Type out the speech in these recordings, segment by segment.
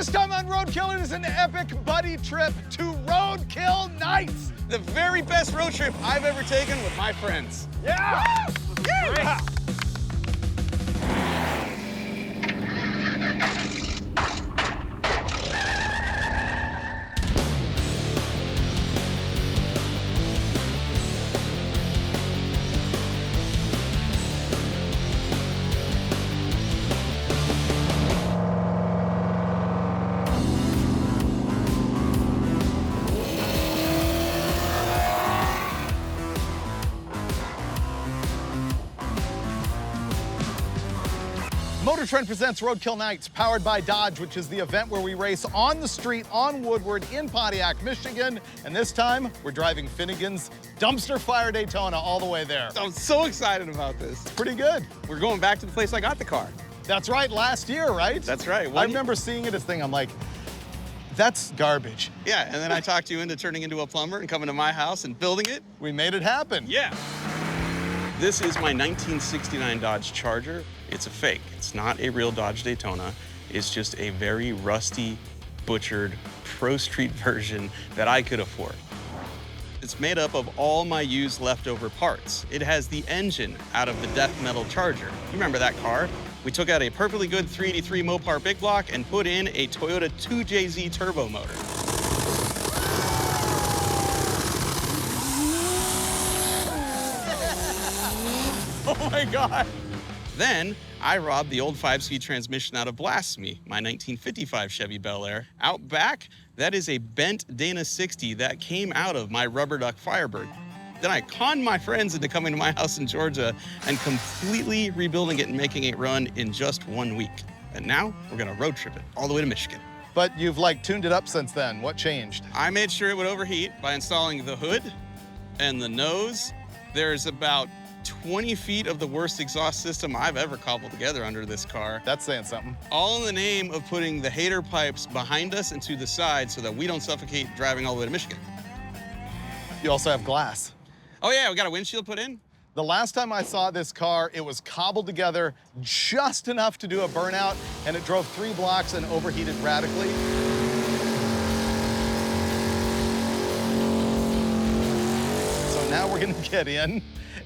This time on Roadkill, it is an epic buddy trip to Roadkill Nights. The very best road trip I've ever taken with my friends. Yeah! Yeah! Motor Trend presents Roadkill Nights, powered by Dodge, which is the event where we race on the street on Woodward in Pontiac, Michigan. And this time, we're driving Finnegan's dumpster fire Daytona all the way there. I'm so excited about this. It's pretty good. We're going back to the place I got the car. That's right, last year, right? That's right. I remember seeing it as thing, I'm like, that's garbage. Yeah, and then I talked you into turning into a plumber and coming to my house and building it. We made it happen. Yeah. This is my 1969 Dodge Charger. It's a fake. It's not a real Dodge Daytona. It's just a very rusty, butchered, pro street version that I could afford. It's made up of all my used leftover parts. It has the engine out of the death metal Charger. You remember that car? We took out a perfectly good 383 Mopar big block and put in a Toyota 2JZ turbo motor. Oh my God. Then I robbed the old 5-speed transmission out of Blast Me, my 1955 Chevy Bel Air. Out back, that is a bent Dana 60 that came out of my rubber duck Firebird. Then I conned my friends into coming to my house in Georgia and completely rebuilding it and making it run in just 1 week. And now we're gonna road trip it all the way to Michigan. But you've like tuned it up since then. What changed? I made sure it would overheat by installing the hood and the nose. There's about 20 feet of the worst exhaust system I've ever cobbled together under this car. That's saying something. All in the name of putting the hater pipes behind us and to the side so that we don't suffocate driving all the way to Michigan. You also have glass. Oh yeah, we got a windshield put in? The last time I saw this car, it was cobbled together just enough to do a burnout, and it drove 3 blocks and overheated radically. So now we're gonna get in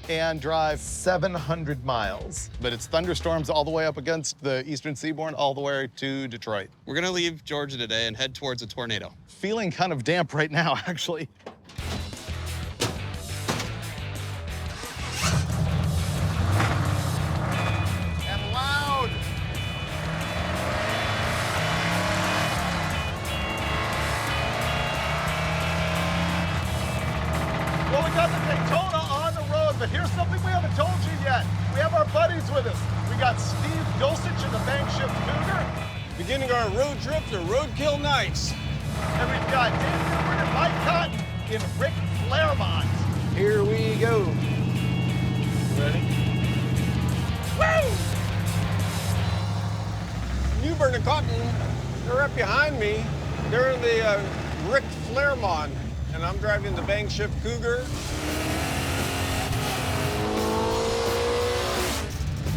and drive 700 miles. But it's thunderstorms all the way up against the eastern seaboard, all the way to Detroit. We're gonna leave Georgia today and head towards a tornado. Feeling kind of damp right now, actually. And loud. Well, we got the Daytona on the road, but here's something we haven't told you yet. We have our buddies with us. We got Steve Dulcich in the bank shift Cougar. Beginning our road trip to Roadkill Nights. And we've got Dan Newbern and Mike Cotton in Rick Claremont. Here we go. Ready? Woo! Newbern and Cotton, they're right behind me. They're in the Rick Claremont, and I'm driving the bank shift Cougar.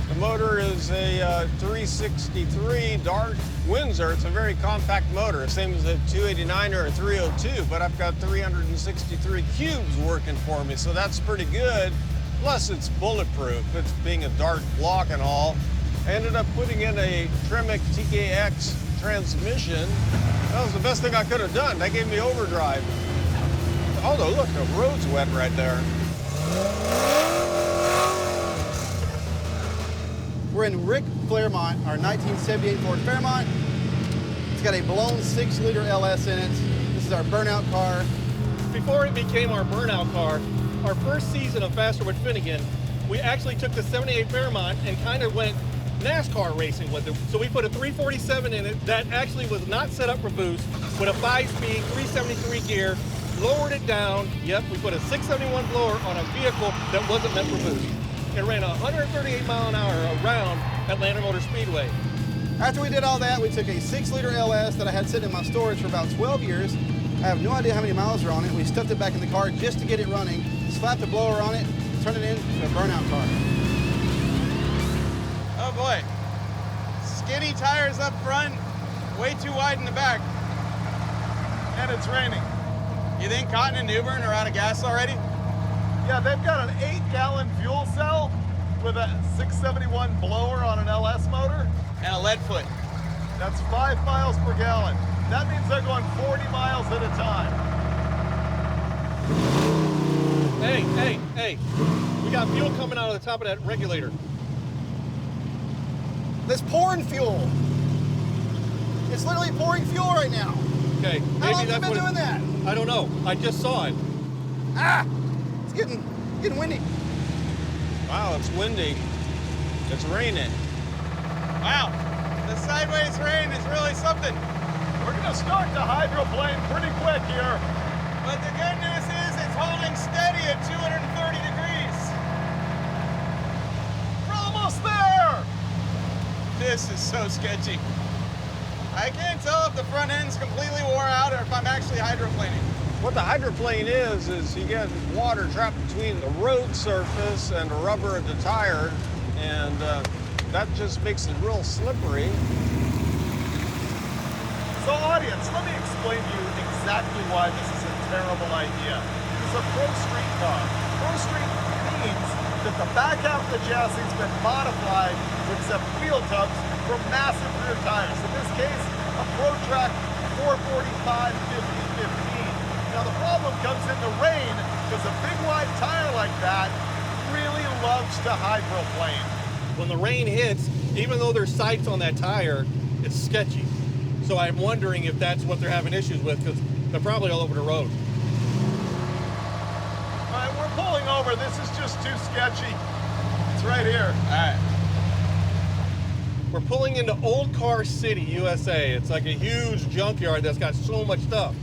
The motor is a 363 Dart Windsor. It's a very compact motor, same as a 289 or a 302, but I've got 363 cubes working for me, so that's pretty good. Plus, it's bulletproof. It's being a Dart block and all. I ended up putting in a Tremec TKX transmission. That was the best thing I could have done. That gave me overdrive. Oh, no, look, the road's wet right there. We're in Rick Claremont, our 1978 Ford Fairmont. It's got a blown 6-liter LS in it. This is our burnout car. Before it became our burnout car, our first season of Faster with Finnegan, we actually took the 78 Fairmont and kind of went NASCAR racing with it. So we put a 347 in it that actually was not set up for boost, with a 5-speed 373 gear, lowered it down. Yep, we put a 671 blower on a vehicle that wasn't meant for boost. It ran 138 mile an hour around Atlanta Motor Speedway. After we did all that, we took a 6-liter LS that I had sitting in my storage for about 12 years. I have no idea how many miles are on it. We stuffed it back in the car just to get it running, slapped a blower on it, turned it into a burnout car. Oh boy. Skinny tires up front, way too wide in the back. And it's raining. You think Cotton and Newbern are out of gas already? Yeah, they've got an 8-gallon fuel cell with a 671 blower on an LS motor. And a lead foot. That's 5 miles per gallon. That means they're going 40 miles at a time. Hey. We got fuel coming out of the top of that regulator. It's pouring fuel. It's literally pouring fuel right now. Okay, How maybe long have you that's been what doing that? I don't know. I just saw it. Ah! It's getting windy. Wow, it's windy. It's raining. Wow, the sideways rain is really something. We're gonna start the hydroplane pretty quick here. But the good news is it's holding steady at 230 degrees. We're almost there. This is so sketchy. I can't tell if the front end's completely wore out or if I'm actually hydroplaning. What the hydroplane is you get water trapped between the road surface and the rubber of the tire, and that just makes it real slippery. So audience, let me explain to you exactly why this is a terrible idea. It's a Pro Street car. Pro Street means that the back half of the chassis has been modified to accept wheel tubs for massive rear tires. In this case, a Pro Track 445 5015. Now the problem comes in the rain because a big wide tire like that really loves to hydroplane. When the rain hits, even though there's sights on that tire, it's sketchy. So I'm wondering if that's what they're having issues with, because they're probably all over the road. All right, we're pulling over. This is just too sketchy. It's right here. All right. We're pulling into Old Car City, USA. It's like a huge junkyard that's got so much stuff.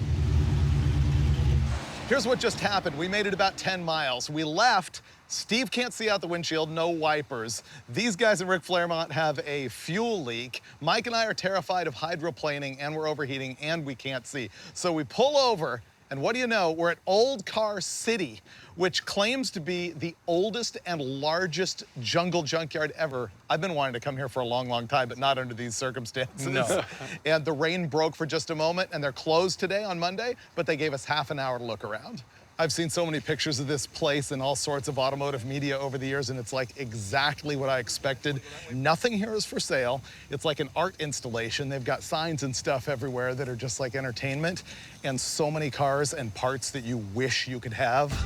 Here's what just happened. We made it about 10 miles. We left. Steve can't see out the windshield, no wipers. These guys in Rick Flaremont have a fuel leak. Mike and I are terrified of hydroplaning, and we're overheating, and we can't see. So we pull over, and what do you know? We're at Old Car City, which claims to be the oldest and largest jungle junkyard ever. I've been wanting to come here for a long, long time, but not under these circumstances. No. And the rain broke for just a moment, and they're closed today on Monday, but they gave us half an hour to look around. I've seen so many pictures of this place in all sorts of automotive media over the years, and it's like exactly what I expected. Nothing here is for sale. It's like an art installation. They've got signs and stuff everywhere that are just like entertainment, and so many cars and parts that you wish you could have.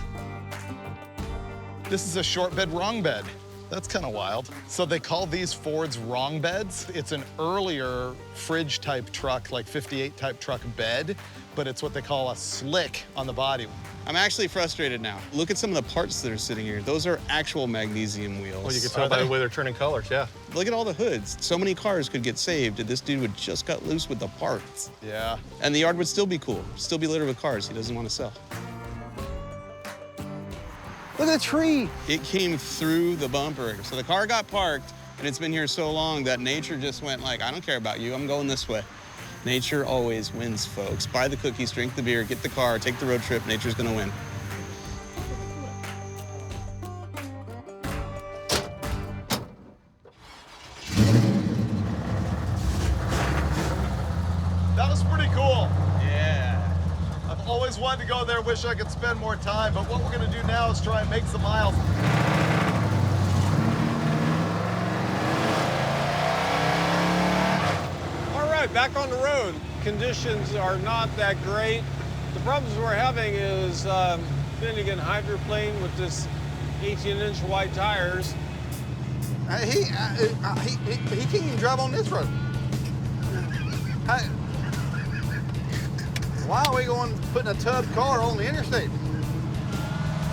This is a short bed, wrong bed. That's kind of wild. So they call these Fords wrong beds. It's an earlier fridge type truck, like 58 type truck bed, but it's what they call a slick on the body. I'm actually frustrated now. Look at some of the parts that are sitting here. Those are actual magnesium wheels. Well, you can tell by the way they're turning colors, yeah. Look at all the hoods. So many cars could get saved if this dude would just got loose with the parts. Yeah. And the yard would still be cool, still be littered with cars he doesn't want to sell. Look at the tree. It came through the bumper. So the car got parked, and it's been here so long that nature just went like, I don't care about you, I'm going this way. Nature always wins, folks. Buy the cookies, drink the beer, get the car, take the road trip, nature's gonna win. That was pretty cool. Yeah. I've always wanted to go there, wish I could spend more time, but what we're gonna do now is try and make some miles. Back on the road. Conditions are not that great. The problems we're having is Finnegan hydroplane with this 18-inch wide tires. He can't even drive on this road. Why are we putting a tub car on the interstate?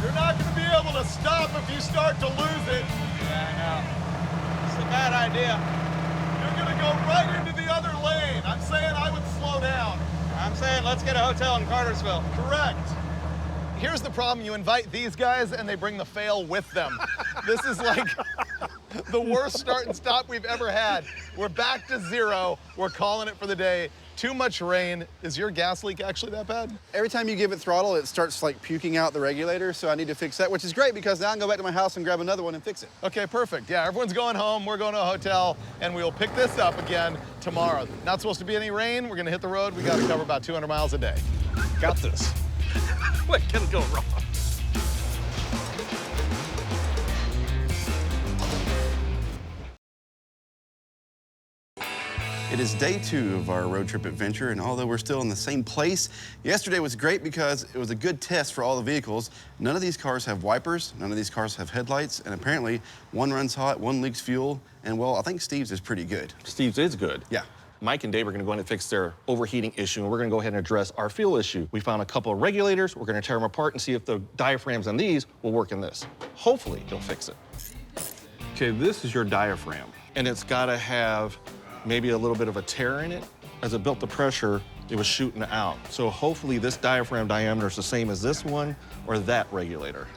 You're not gonna be able to stop if you start to lose it. Yeah, I know. It's a bad idea. You're gonna go right into the other lane. I'm saying I would slow down. I'm saying let's get a hotel in Cartersville. Correct. Here's the problem. You invite these guys and they bring the fail with them. This is like the worst start and stop we've ever had. We're back to zero. We're calling it for the day. Too much rain. Is your gas leak actually that bad? Every time you give it throttle, it starts like puking out the regulator, so I need to fix that, which is great because now I can go back to my house and grab another one and fix it. Okay, perfect. Yeah, everyone's going home. We're going to a hotel, and we will pick this up again tomorrow. Not supposed to be any rain. We're gonna hit the road. We gotta cover about 200 miles a day. Got this. What can go wrong? It is day 2 of our road trip adventure, and although we're still in the same place, yesterday was great because it was a good test for all the vehicles. None of these cars have wipers, none of these cars have headlights, and apparently one runs hot, one leaks fuel, and well, I think Steve's is pretty good. Steve's is good. Yeah. Mike and Dave are gonna go in and fix their overheating issue, and we're gonna go ahead and address our fuel issue. We found a couple of regulators. We're gonna tear them apart and see if the diaphragms on these will work in this. Hopefully, they'll fix it. Okay, this is your diaphragm, and it's gotta have maybe a little bit of a tear in it. As it built the pressure, it was shooting out. So hopefully this diaphragm diameter is the same as this one or that regulator.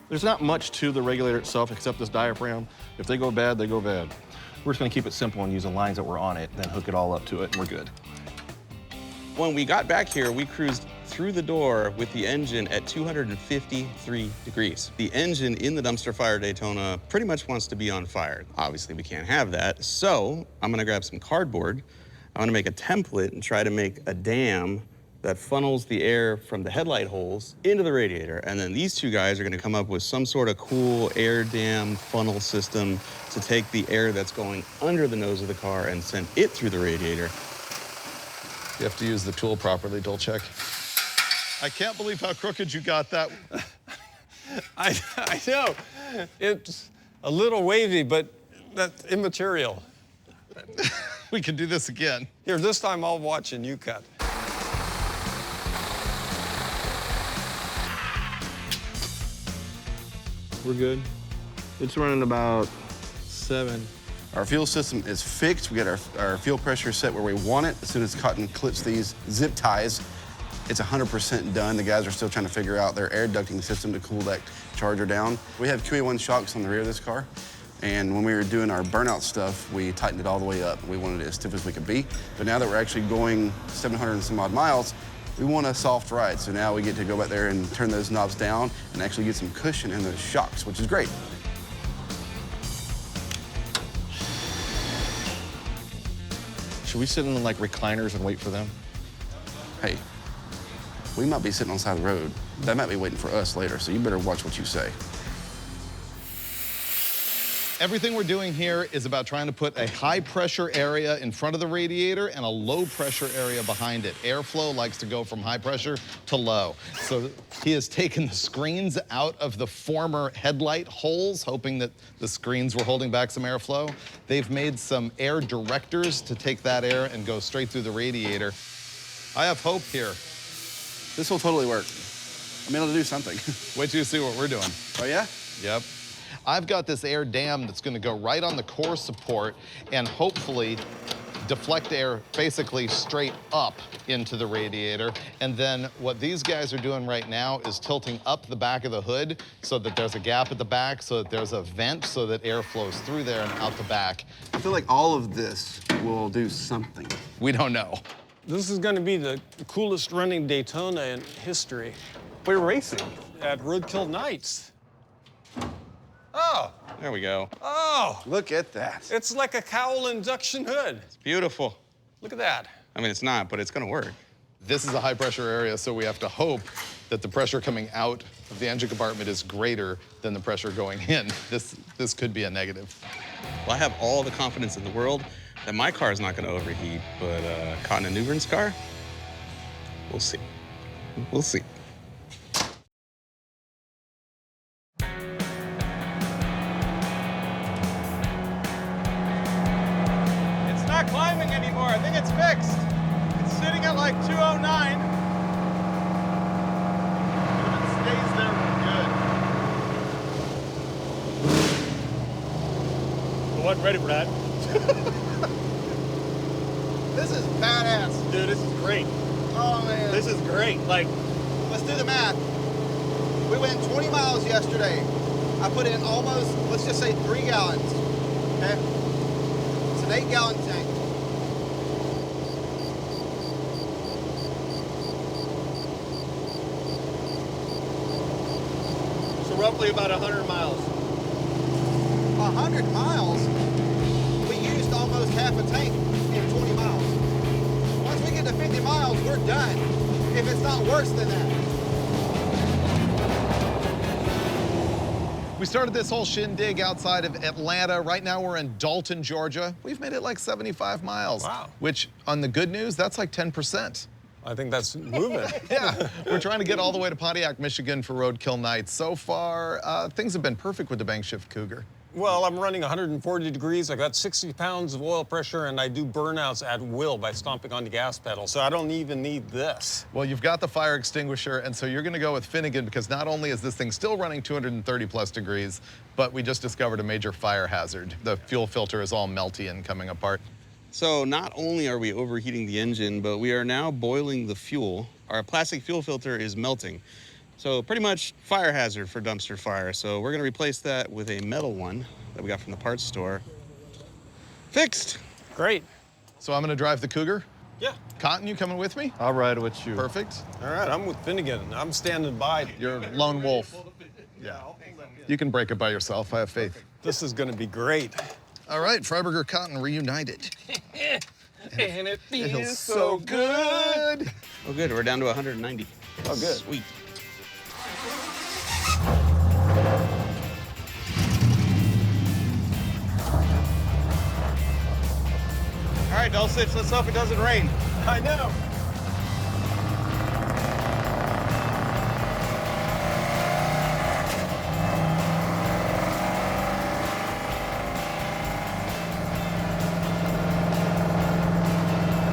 There's not much to the regulator itself except this diaphragm. If they go bad, they go bad. We're just gonna keep it simple and use the lines that were on it, then hook it all up to it, and we're good. When we got back here, we cruised through the door with the engine at 253 degrees. The engine in the dumpster fire Daytona pretty much wants to be on fire. Obviously, we can't have that, so I'm gonna grab some cardboard. I'm gonna make a template and try to make a dam that funnels the air from the headlight holes into the radiator. And then these two guys are gonna come up with some sort of cool air dam funnel system to take the air that's going under the nose of the car and send it through the radiator. You have to use the tool properly, Dolchek. I can't believe how crooked you got that. I know. It's a little wavy, but that's immaterial. We can do this again. Here, this time I'll watch and you cut. We're good. It's running about 7. Our fuel system is fixed. We got our fuel pressure set where we want it. As soon as Cotton clips these zip ties, it's 100% done. The guys are still trying to figure out their air ducting system to cool that charger down. We have QA1 shocks on the rear of this car. And when we were doing our burnout stuff, we tightened it all the way up. We wanted it as stiff as we could be. But now that we're actually going 700 and some odd miles, we want a soft ride. So now we get to go back there and turn those knobs down and actually get some cushion in those shocks, which is great. Should we sit in like recliners and wait for them? Hey, we might be sitting on the side of the road. That might be waiting for us later, so you better watch what you say. Everything we're doing here is about trying to put a high pressure area in front of the radiator and a low pressure area behind it. Airflow likes to go from high pressure to low. So he has taken the screens out of the former headlight holes, hoping that the screens were holding back some airflow. They've made some air directors to take that air and go straight through the radiator. I have hope here. This will totally work. I mean, it'll do something. Wait till you see what we're doing. Oh, yeah? Yep. I've got this air dam that's gonna go right on the core support and hopefully deflect air basically straight up into the radiator. And then what these guys are doing right now is tilting up the back of the hood so that there's a gap at the back, so that there's a vent so that air flows through there and out the back. I feel like all of this will do something. We don't know. This is going to be the coolest running Daytona in history. We're racing. At Roadkill Nights. Oh, There we go. oh, Look at that. it's like a cowl induction hood. It's beautiful. Look at that. I mean, it's not, but it's gonna work. This is a high pressure area, so we have to hope that the pressure coming out of the engine compartment is greater than the pressure going in. This could be a negative. Well, I have all the confidence in the world that my car is not gonna overheat, but Cotton and Newbern's car, we'll see. We'll see. It's not climbing anymore. I think it's fixed. It's sitting at like 209. If it stays there, we're good. I wasn't ready for that. This is badass. Dude, this is great. Oh, man. This is great. Like, Let's do the math. We went 20 miles yesterday. I put in almost, let's just say 3 gallons, okay? It's an 8-gallon tank. roughly about 100 miles. 100 miles? We used almost half a tank in 20 miles. Once we get to 50 miles, we're done. If it's not worse than that. We started this whole shindig outside of Atlanta. Right now we're in Dalton, Georgia. We've made it like 75 miles. Wow. Which, on the good news, that's like 10%. I think that's moving. Yeah, we're trying to get all the way to Pontiac, Michigan for Roadkill night. So far, things have been perfect with the bank shift Cougar. Well, I'm running 140 degrees. I got 60 pounds of oil pressure, and I do burnouts at will by stomping on the gas pedal, so I don't even need this. Well, you've got the fire extinguisher, and so you're gonna go with Finnegan because not only is this thing still running 230 plus degrees, but we just discovered a major fire hazard. The fuel filter is all melty and coming apart. So not only are we overheating the engine, but we are now boiling the fuel. Our plastic fuel filter is melting. So pretty much fire hazard for dumpster fire. So we're gonna replace that with a metal one that we got from the parts store. Fixed. Great. So I'm gonna drive the Cougar. Yeah. Cotton, you coming with me? I'll ride with you. Perfect. All right, I'm with Finnegan. I'm standing by. You're lone wolf. Yeah. You can break it by yourself, I have faith. This is gonna be great. All right, Freiberger Cotton reunited. And it Feels so good. Oh good, we're down to 190. Oh, good. Sweet. All right, Dulcich, let's hope it doesn't rain. I know.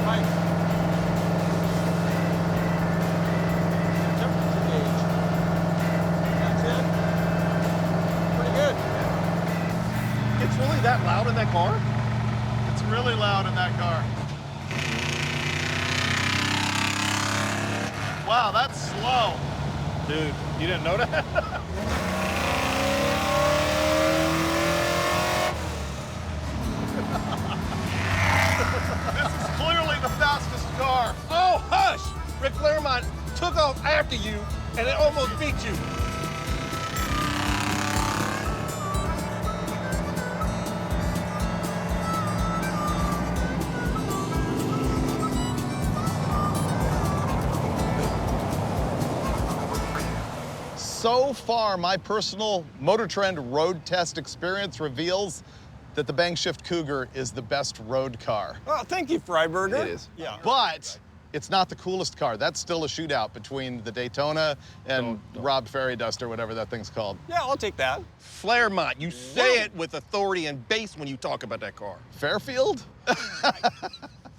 Mike. Temperature gauge. That's it. Pretty good. It's really that loud in that car? It's really loud in that car. Wow, that's slow. Dude, you didn't know that? This is clearly the fastest car. Oh, hush! Rick Claremont took off after you, and it almost beat you. So far, my personal Motor Trend road test experience reveals that the bank shift Cougar is the best road car. Oh, thank you, Freiberger. It is. Yeah. But it's not the coolest car. That's still a shootout between the Daytona and Rob Ferry Duster, whatever that thing's called. Yeah, I'll take that. Claremont, you say it with authority and bass when you talk about that car. Fairfield?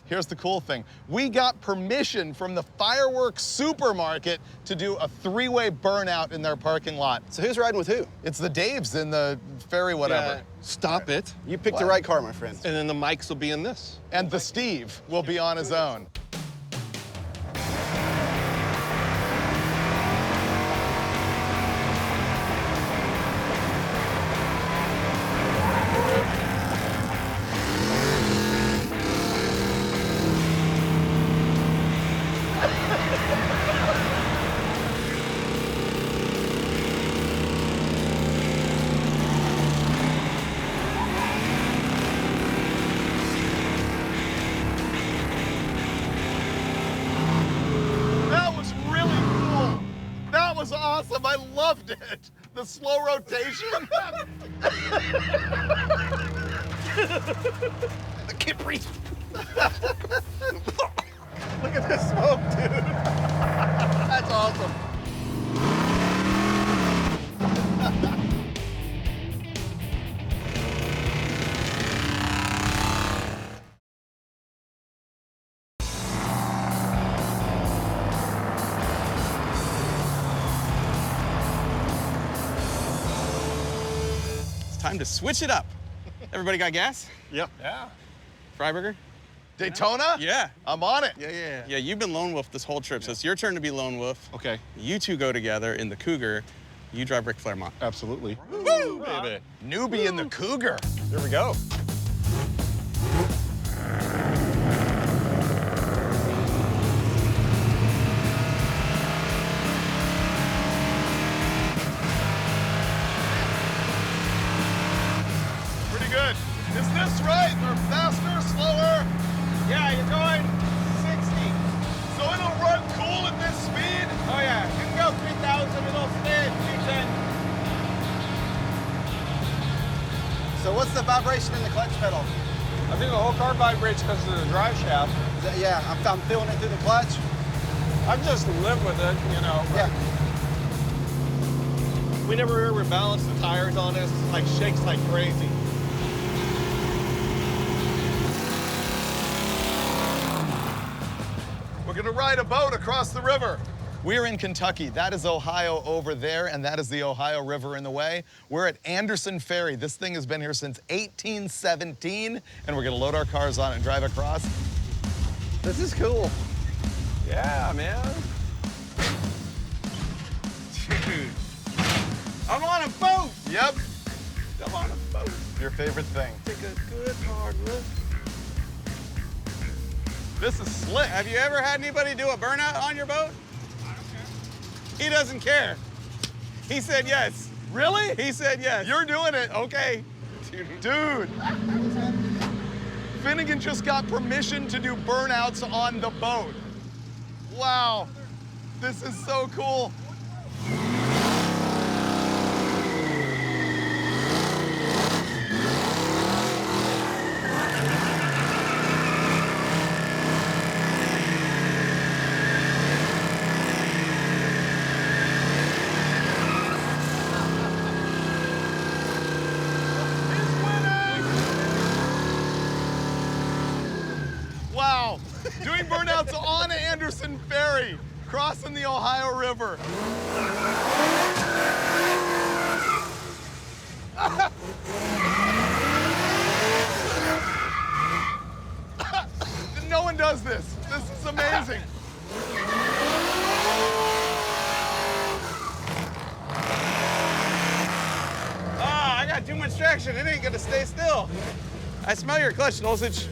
Here's the cool thing. We got permission from the Fireworks Supermarket to do a three-way burnout in their parking lot. So who's riding with who? It's the Daves in the Ferry whatever. Stop it. You picked the What? right car, my friend. And then the mics will be in this. And the Steve will be on his own. That was really cool. That was awesome. I loved it. The slow rotation. The kid breathe. Look at this smoke, dude. That's awesome. It's time to switch it up. Everybody got gas? Yep. Yeah. Freiberger? Daytona? Yeah. I'm on it. Yeah. Yeah, you've been lone wolf this whole trip, so it's your turn to be lone wolf. Okay, You two go together in the Cougar. You drive Rick Claremont. absolutely. Woo, baby. Newbie in the Cougar. Here we go. what's the vibration in the clutch pedal? I think the whole car vibrates because of the drive shaft. Yeah, I'm feeling it through the clutch. I just live with it, you know. Yeah. We never ever balanced the tires on this. It like shakes like crazy. We're gonna ride a boat across the river. We're in Kentucky. That is Ohio over there, and that is the Ohio River in the way. We're at Anderson Ferry. This thing has been here since 1817, and we're gonna load our cars on it and drive across. This is cool. Yeah, man. Dude, I'm on a boat. Yep, I'm on a boat. your favorite thing. Take a good hard look. This is slick. Have you ever had anybody do a burnout on your boat? I don't care. He doesn't care. He said yes. Really? He said yes. You're doing it. Okay. Dude. Finnegan just got permission to do burnouts on the boat. Wow. This is so cool. Wow, doing burnouts on Anderson Ferry, crossing the Ohio River. No one does this. This is amazing. Ah, I got too much traction. It ain't gonna stay still. I smell your clutch, Dulcich.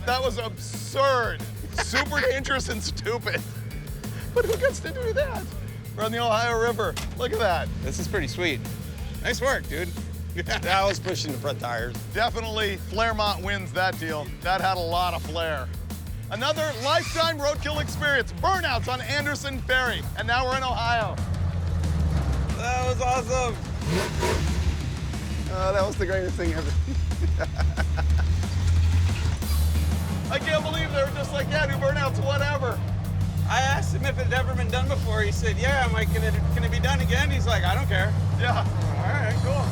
That was absurd. Super dangerous and stupid. But who gets to do that? We're on the Ohio River. Look at that. This is pretty sweet. Nice work, dude. I was pushing the front tires. Definitely Claremont wins that deal. That had a lot of flair. Another lifetime roadkill experience. Burnouts on Anderson Ferry. And now we're in Ohio. That was awesome. Oh, that was the greatest thing ever. I can't believe they were just like, yeah, do burnouts, whatever. I asked him if it had ever been done before. He said, yeah. I'm like, can it be done again? He's like, I don't care. Yeah. All right, cool.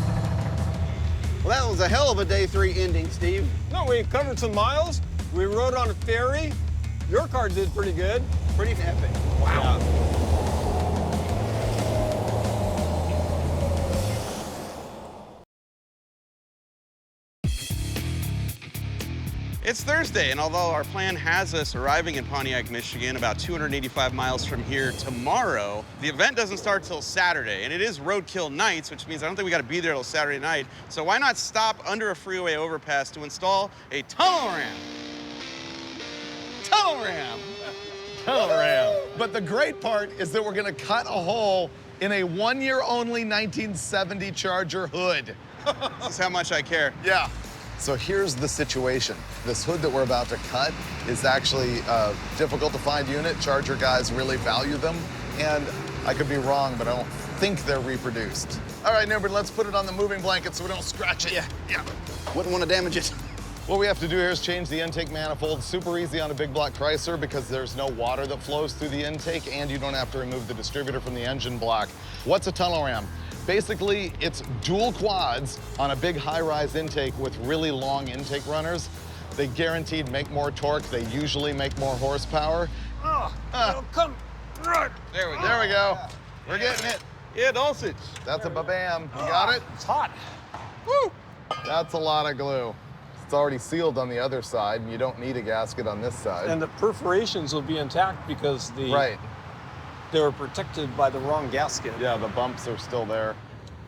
Well, that was a hell of a day 3 ending, Steve. No, we covered some miles. We rode on a ferry. Your car did pretty good. Pretty epic. Wow. It's Thursday, and although our plan has us arriving in Pontiac, Michigan, about 285 miles from here tomorrow, the event doesn't start till Saturday, and it is Roadkill nights, which means I don't think we got to be there till Saturday night. So why not stop under a freeway overpass to install a tunnel ramp? Tunnel ramp. Tunnel ramp. But the great part is that we're gonna cut a hole in a 1-year-only 1970 Charger hood. This is how much I care. Yeah. So here's the situation. This hood that we're about to cut is actually a difficult to find unit. Charger guys really value them. And I could be wrong, but I don't think they're reproduced. All right, Newbert, let's put it on the moving blanket so we don't scratch it. Yeah. Wouldn't want to damage it. What we have to do here is change the intake manifold. Super easy on a big block Chrysler because there's no water that flows through the intake and you don't have to remove the distributor from the engine block. What's a tunnel ram? Basically, it's dual quads on a big high-rise intake with really long intake runners. They guaranteed make more torque. They usually make more horsepower. Come right. There we go. There we go. We're getting it. Yeah, Dulcich. That's a ba-bam. You got it? It's hot. Woo! That's a lot of glue. It's already sealed on the other side, and you don't need a gasket on this side. And the perforations will be intact because Right. they were protected by the wrong gasket. Yeah, the bumps are still there.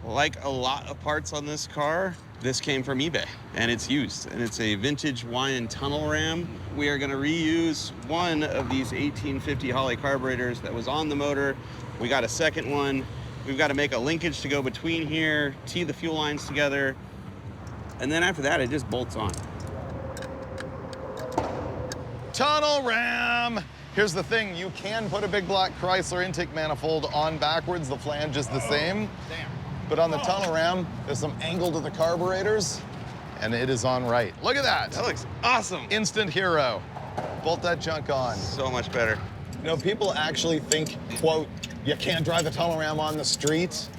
Like a lot of parts on this car, this came from eBay, and it's used, and it's a vintage Hawaiian tunnel ram. We are gonna reuse one of these 1850 Holley carburetors that was on the motor. We got a second one. We've got to make a linkage to go between here, tee the fuel lines together, and then after that, it just bolts on. Tunnel ram! Here's the thing, you can put a big block Chrysler intake manifold on backwards. The flange is the same. Damn. But on the tunnel ram, there's some angle to the carburetors, and it is on right. Look at that. That looks awesome. Instant hero. Bolt that junk on. So much better. You know, people actually think, quote, you can't drive a tunnel ram on the street,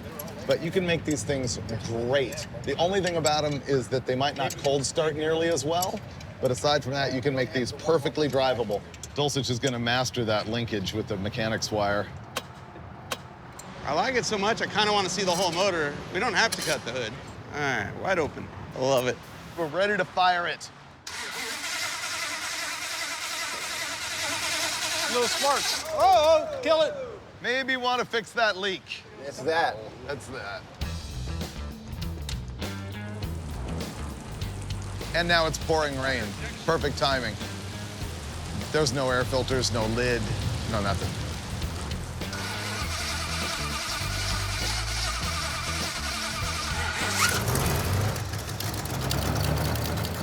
but you can make these things great. The only thing about them is that they might not cold start nearly as well, but aside from that, you can make these perfectly drivable. Dulcich is gonna master that linkage with the mechanics wire. I like it so much, I kind of want to see the whole motor. We don't have to cut the hood. All right, wide open. I love it. We're ready to fire it. No sparks. Oh, kill it. Maybe want to fix that leak. It's that. That's that. And now it's pouring rain. Perfect timing. There's no air filters, no lid, no nothing.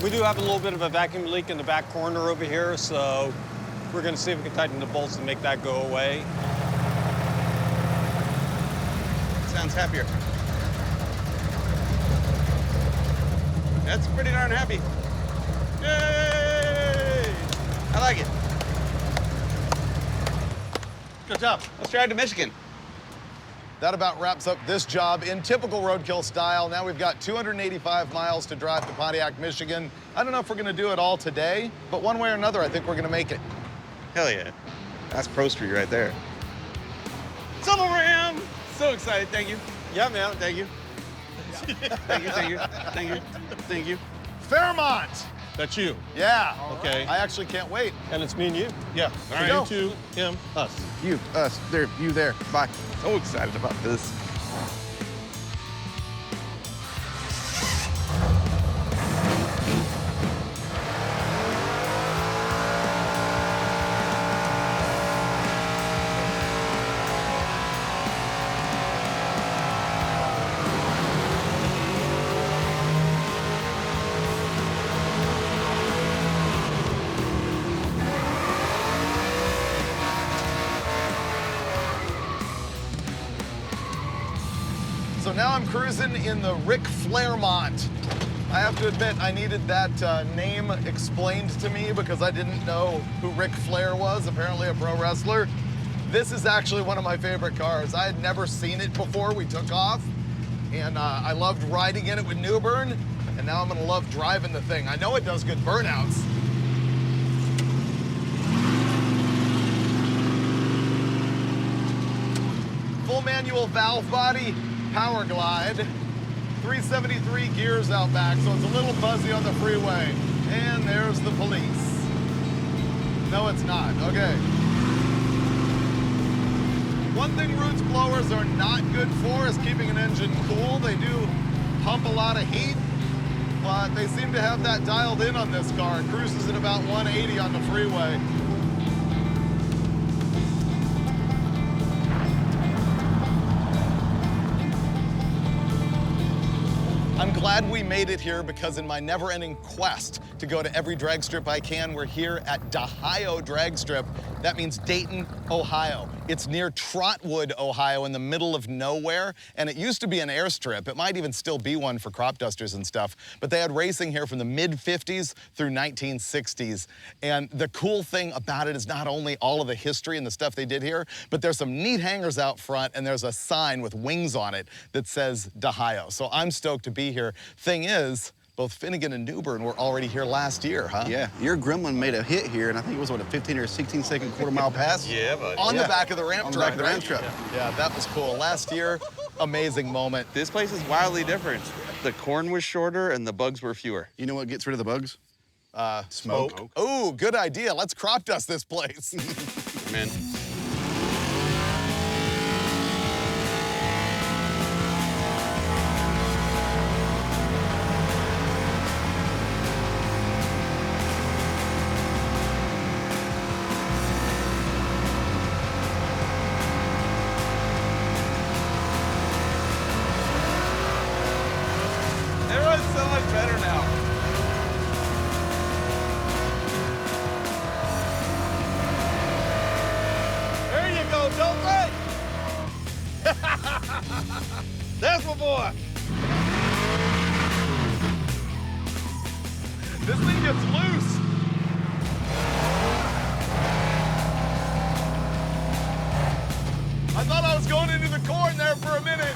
We do have a little bit of a vacuum leak in the back corner over here, so we're gonna see if we can tighten the bolts and make that go away. Sounds happier. That's pretty darn happy. Yay! I like it. Good job. Let's drive to Michigan. That about wraps up this job in typical Roadkill style. Now we've got 285 miles to drive to Pontiac, Michigan. I don't know if we're gonna do it all today, but one way or another, I think we're gonna make it. Hell yeah. That's Pro Street right there. Tunnel ram! So excited, thank you. Yeah, man. Thank you. Thank you, thank you, thank you, thank you. Fairmont! That's you. Yeah. Okay. I actually can't wait. And it's me and you. Yeah, all right. go. You two, him, us. You, us, there, you there. Bye. So excited about this. So now I'm cruising in the Ric Flairmont. I have to admit, I needed that name explained to me because I didn't know who Ric Flair was, apparently a pro wrestler. This is actually one of my favorite cars. I had never seen it before we took off, and I loved riding in it with Newbern, and now I'm gonna love driving the thing. I know it does good burnouts. Full manual valve body, power glide, 373 gears out back, so it's a little fuzzy on the freeway. And there's the police. No, it's not. Okay. One thing Roots blowers are not good for is keeping an engine cool. They do pump a lot of heat, but they seem to have that dialed in on this car. It cruises at about 180 on the freeway. I'm glad we made it here because in my never-ending quest to go to every drag strip I can, we're here at Ohio Drag Strip. That means Dayton, Ohio. It's near Trotwood, Ohio, in the middle of nowhere, and it used to be an airstrip. It might even still be one for crop dusters and stuff, but they had racing here from the mid-50s through 1960s. And the cool thing about it is not only all of the history and the stuff they did here, but there's some neat hangars out front, and there's a sign with wings on it that says Ohio. So I'm stoked to be here. Thing is, both Finnegan and Newbern were already here last year, huh? Yeah, your Gremlin made a hit here, and I think it was, what, a 15 or 16 second quarter-mile pass? Yeah, buddy. On the back of the ramp On the truck, back of the right? ramp truck. Yeah, that was cool. Last year, amazing moment. This place is wildly different. The corn was shorter and the bugs were fewer. You know what gets rid of the bugs? Smoke. Oh, good idea. Let's crop dust this place. I'm in. Everyone's so much better now. There you go, Dulcich. That's my boy. This thing gets loose. I thought I was going into the corn there for a minute.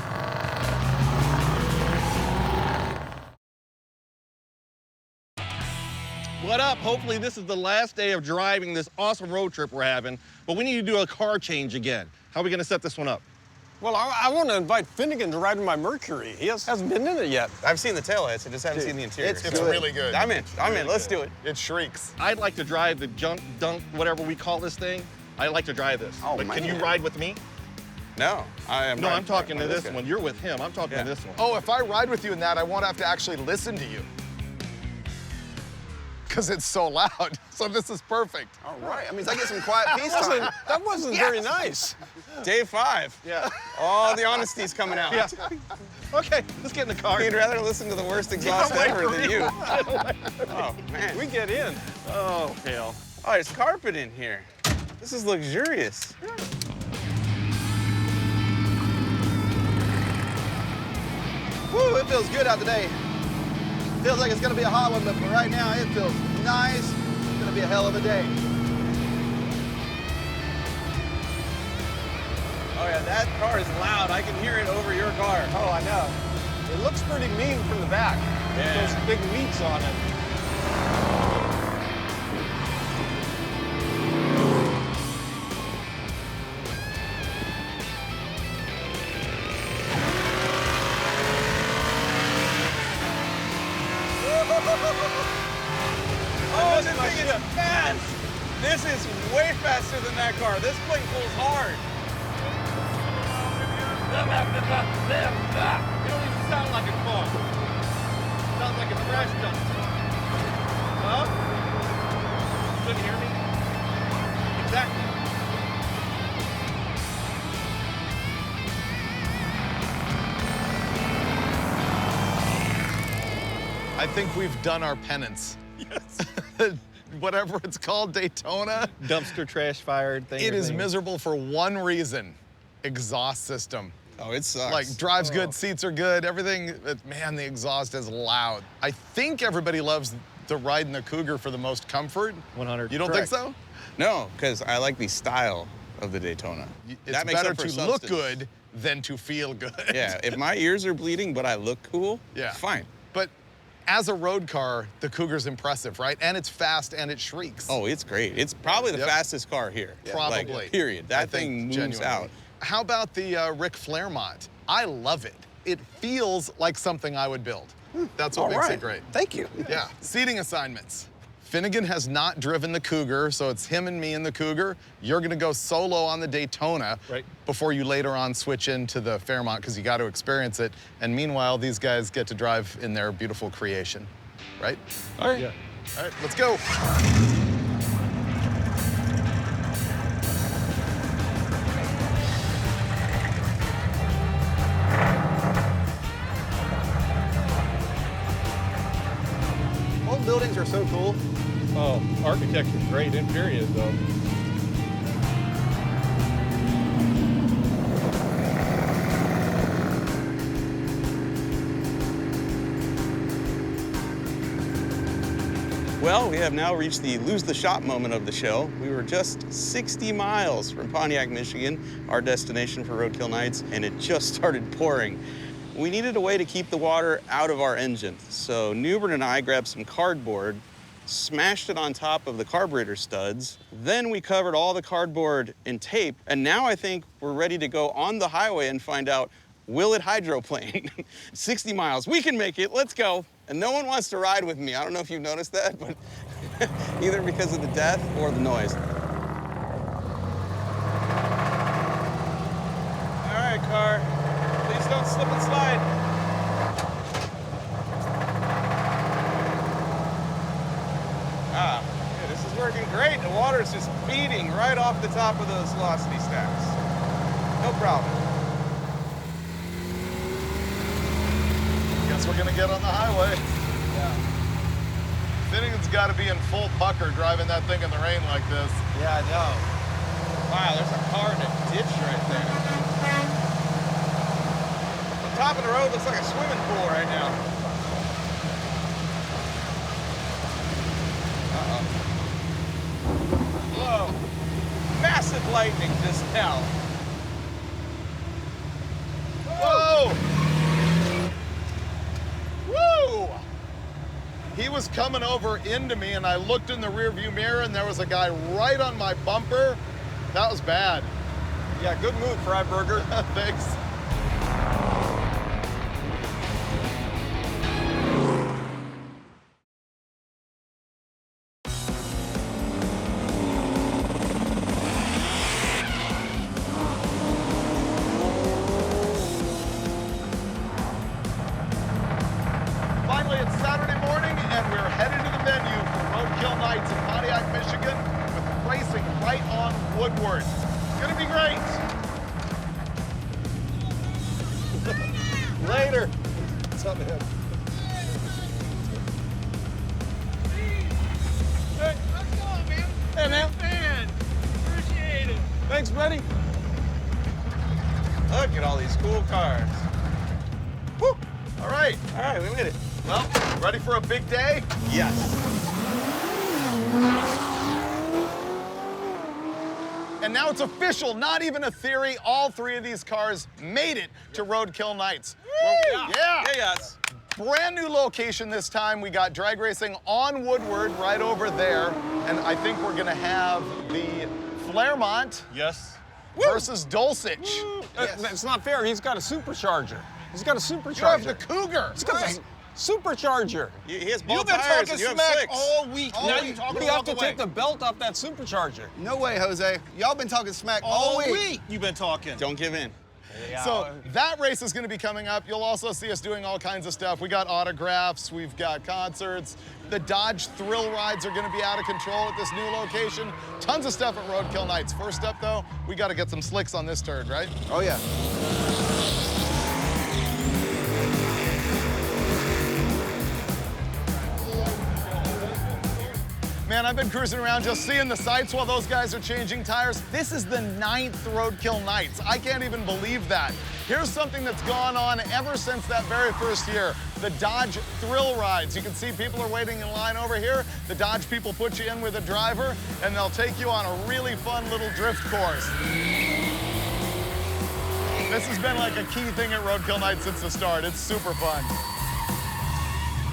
What up? Hopefully this is the last day of driving this awesome road trip we're having, but we need to do a car change again. How are we gonna set this one up? Well, I want to invite Finnegan to ride in my Mercury. He hasn't been in it yet. I've seen the taillights, I just haven't seen the interior. It's really good. I'm in. Let's do it. It shrieks. I'd like to drive the junk, dunk, whatever we call this thing. I'd like to drive this. Oh, but can you man. ride with me? No, I am No, not. I'm talking to this guy. one. You're with him. I'm talking to this one. Oh, if I ride with you in that, I won't have to actually listen to you. Because it's so loud. So this is perfect. All right. I mean, I get some quiet peace time. That wasn't very nice. Day 5. Yeah. All the honesty's coming out. Yeah. Okay, let's get in the car. You'd rather listen to the worst exhaust away ever from than me. you. Oh, man. We get in. Oh, hell. Oh, there's carpet in here. This is luxurious. Woo, it feels good out today. Feels like it's gonna be a hot one, but for right now, it feels nice. It's gonna be a hell of a day. Oh, yeah, that car is loud. I can hear it over your car. Oh, I know. It looks pretty mean from the back. Yeah. Those big meats on it. Oh, this thing is fast. This is way faster than that car. This thing pulls hard. You don't even sound like a car. Sounds like a trash dump. Huh? You couldn't hear me? Exactly. I think we've done our penance. Yes. Whatever it's called, Daytona. Dumpster trash fired thing. It is miserable for one reason: exhaust system. Oh, it sucks. Like, drives good, seats are good, everything. Man, the exhaust is loud. I think everybody loves the ride in the Cougar for the most comfort. 100. You don't think so? No, because I like the style of the Daytona. It's That makes better up for to look substance. good than to feel good. Yeah, if my ears are bleeding but I look cool, Yeah. fine. But as a road car, the Cougar's impressive, right? And it's fast and it shrieks. Oh, it's great. It's probably the Yep. fastest car here. Probably. Like, period. I That think thing moves genuinely. out. How about the Ric Flair mod? I love it. It feels like something I would build. That's what makes it great. Thank you. Yeah. Seating assignments. Finnegan has not driven the Cougar, so it's him and me in the Cougar. You're gonna go solo on the Daytona before you later on switch into the Fairmont, because you got to experience it. And meanwhile, these guys get to drive in their beautiful creation, right? All right. Yeah. All right, let's go. Old buildings are so cool. Oh, architecture's great. Interior, though. Well, we have now reached the lose the shop moment of the show. We were just 60 miles from Pontiac, Michigan, our destination for Roadkill Nights, and it just started pouring. We needed a way to keep the water out of our engine, so Newbern and I grabbed some cardboard, smashed it on top of the carburetor studs, then we covered all the cardboard in tape, and now I think we're ready to go on the highway and find out, will it hydroplane? 60 miles, we can make it, let's go. And no one wants to ride with me. I don't know if you've noticed that, but either because of the death or the noise. All right, car. Please don't slip and slide. Ah, yeah, this is working great. The water is just beating right off the top of those velocity stacks. No problem. Guess we're gonna get on the highway. Yeah. Finnegan's gotta be in full pucker driving that thing in the rain like this. Yeah, I know. Wow, there's a car in a ditch right there. The top of the road looks like a swimming pool right now. lightning just now. Whoa! Woo! He was coming over into me, and I looked in the rearview mirror, and there was a guy right on my bumper. That was bad. Yeah, good move, Freiberger. Thanks. Finally, it's Saturday morning, and we're headed to the venue for Roadkill Nights in Pontiac, Michigan, with racing right on Woodward. It's gonna be great. Later. What's up, man? Hey, how's it going, man? Hey, man. Man, appreciate it. Thanks, buddy. Look at all these cool cars. Woo! All right. All right, we made it. Well, ready for a big day? Yes. And now it's official, not even a theory. All three of these cars made it to Roadkill Nights. Yeah. Yes. Brand new location this time. We got drag racing on Woodward right over there. And I think we're gonna have the Claremont Yes. versus Dulcich. It's not fair. He's got a supercharger. He's got a You have supercharger. the Cougar. He's got the supercharger. He has ball You've been tires talking and you have smack 6. all week. All Now week. you have to take the belt off that supercharger. No way, Jose. Y'all been talking smack all week. You've been talking. Don't give in. So that race is going to be coming up. You'll also see us doing all kinds of stuff. We got autographs, we've got concerts. The Dodge thrill rides are going to be out of control at this new location. Tons of stuff at Roadkill Nights. First up, though, we got to get some slicks on this turd, right? Oh, yeah. Man, I've been cruising around just seeing the sights while those guys are changing tires. This is the 9th Roadkill Nights. I can't even believe that. Here's something that's gone on ever since that very first year, the Dodge thrill rides. You can see people are waiting in line over here. The Dodge people put you in with a driver, and they'll take you on a really fun little drift course. This has been like a key thing at Roadkill Nights since the start. It's super fun.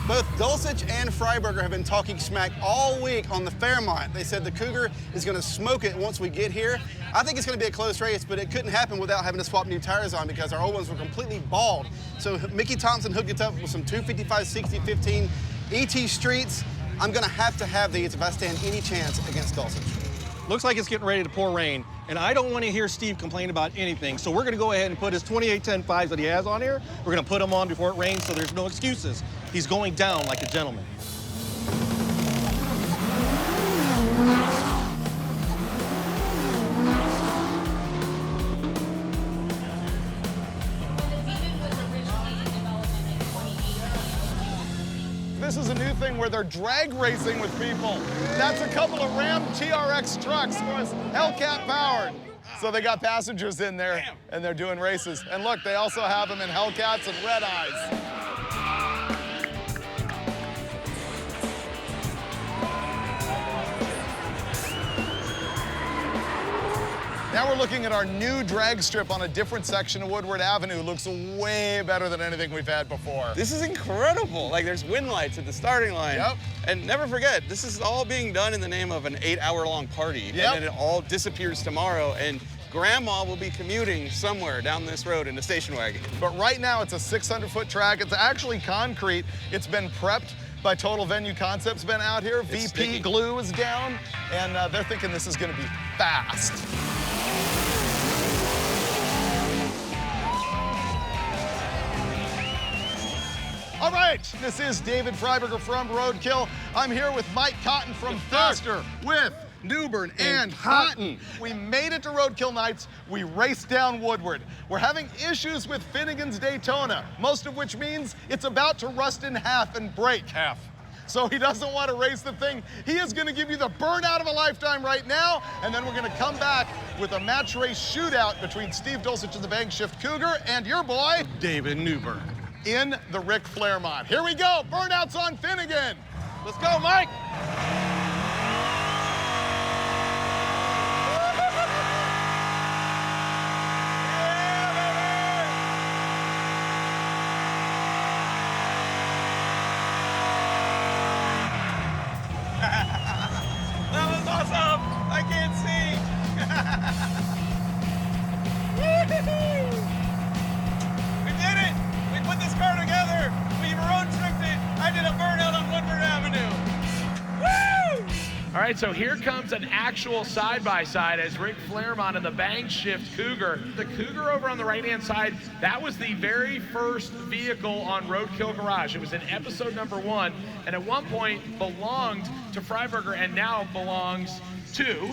Both Dulcich and Freiberger have been talking smack all week on the Fairmont. They said the Cougar is going to smoke it once we get here. I think it's going to be a close race, but it couldn't happen without having to swap new tires on because our old ones were completely bald. So Mickey Thompson hooked it up with some 255 60-15 ET Streets. I'm going to have these if I stand any chance against Dulcich. Looks like it's getting ready to pour rain, and I don't want to hear Steve complain about anything, so we're going to go ahead and put his 2810 5s that he has on here. We're going to put them on before it rains, so there's no excuses. He's going down like a gentleman. This is a new thing where they're drag racing with people. That's a couple of Ram TRX trucks, Hellcat powered. So they got passengers in there, and they're doing races. And look, they also have them in Hellcats and Red Eyes. Now we're looking at our new drag strip on a different section of Woodward Avenue. Looks way better than anything we've had before. This is incredible. Like, there's wind lights at the starting line. Yep. And never forget, this is all being done in the name of an 8-hour-long party. Yep. And then it all disappears tomorrow, and Grandma will be commuting somewhere down this road in a station wagon. But right now, it's a 600-foot track. It's actually concrete. It's been prepped by Total Venue Concepts, been out here. It's VP sticky. glue is down, and they're thinking this is gonna be fast. All right, this is David Freiberger from Roadkill. I'm here with Mike Cotton from Faster with Newbern and Cotton. We made it to Roadkill Nights. We raced down Woodward. We're having issues with Finnegan's Daytona, most of which means it's about to rust in half and break. So he doesn't want to race the thing. He is going to give you the burnout of a lifetime right now, and then we're going to come back with a match race shootout between Steve Dulcich of the Bank Shift Cougar and your boy, David Newbern. in the Rick Claremont. Here we go, burnouts on Finnegan. Let's go, Mike. right, so here comes an actual side-by-side as Rick Flaremont in the bang shift Cougar. The Cougar over on the right-hand side, that was the very first vehicle on Roadkill Garage. It was in episode number 1, and at one point belonged to Freiberger and now belongs to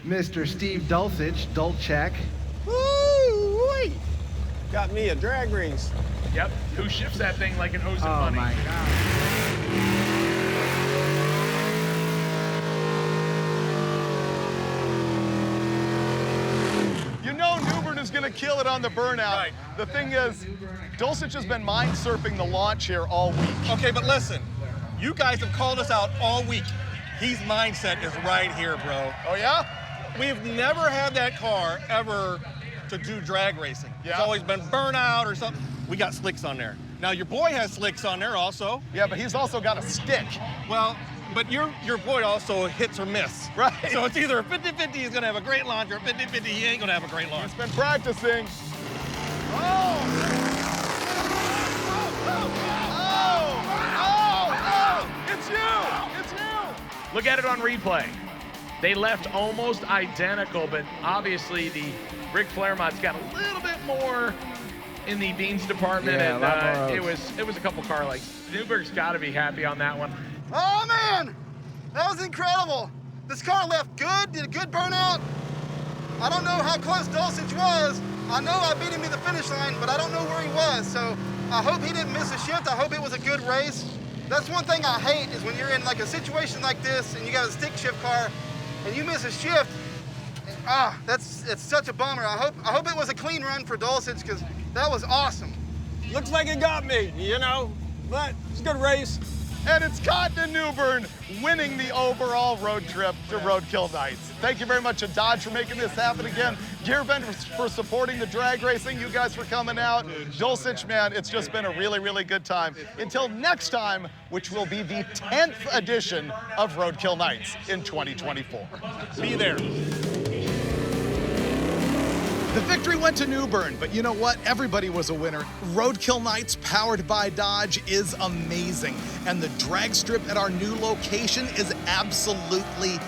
Mr. Steve Dulcich, Dulcek. Woo! Got me a drag race. Yep, who shifts that thing like an owes him Oh money. my God. You know Newbern is going to kill it on the burnout. Right. The thing is, Dulcich has been mind surfing the launch here all week. Okay, but listen, you guys have called us out all week. His mindset is right here, bro. Oh, yeah? We've never had that car ever to do drag racing. Yeah. It's always been burnout or something. We got slicks on there. Now, your boy has slicks on there also. Yeah, but he's also got a stick. Well, but your boy also hits or miss. Right. So it's either a 50-50, he's gonna have a great launch, or a 50-50, he ain't gonna have a great launch. He's been practicing. Oh! It's you! It's you! Look at it on replay. They left almost identical, but obviously the Rick Flaremont's got a little bit more in the beans department, Yeah, a lot more and oats. it was a couple car lengths. Newberg's got to be happy on that one. Oh man, that was incredible. This car left good, did a good burnout. I don't know how close Dulcich was. I know I beat him to the finish line, but I don't know where he was. So I hope he didn't miss a shift. I hope it was a good race. That's one thing I hate is when you're in like a situation like this and you got a stick shift car and you miss a shift. It's such a bummer. I hope it was a clean run for Dulcich because that was awesome. Looks like it got me, you know, but it's a good race. And it's Cotton Newbern winning the overall road trip to Roadkill Nights. Thank you very much to Dodge for making this happen again. Gearbend for supporting the drag racing. You guys for coming out. Dulcich, man, it's just been a really, really good time. Until next time, which will be the 10th edition of Roadkill Nights in 2024. Be there. The victory went to Newbern, but you know what? Everybody was a winner. Roadkill Nights, powered by Dodge, is amazing. And the drag strip at our new location is absolutely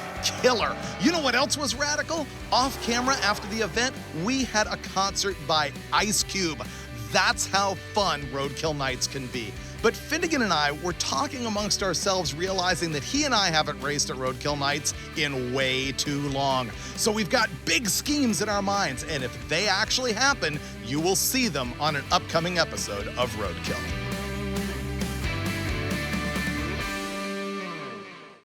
killer. You know what else was radical? Off camera after the event, we had a concert by Ice Cube. That's how fun Roadkill Nights can be. But Finnegan and I were talking amongst ourselves, realizing that he and I haven't raced at Roadkill Nights in way too long. So we've got big schemes in our minds, and if they actually happen, you will see them on an upcoming episode of Roadkill.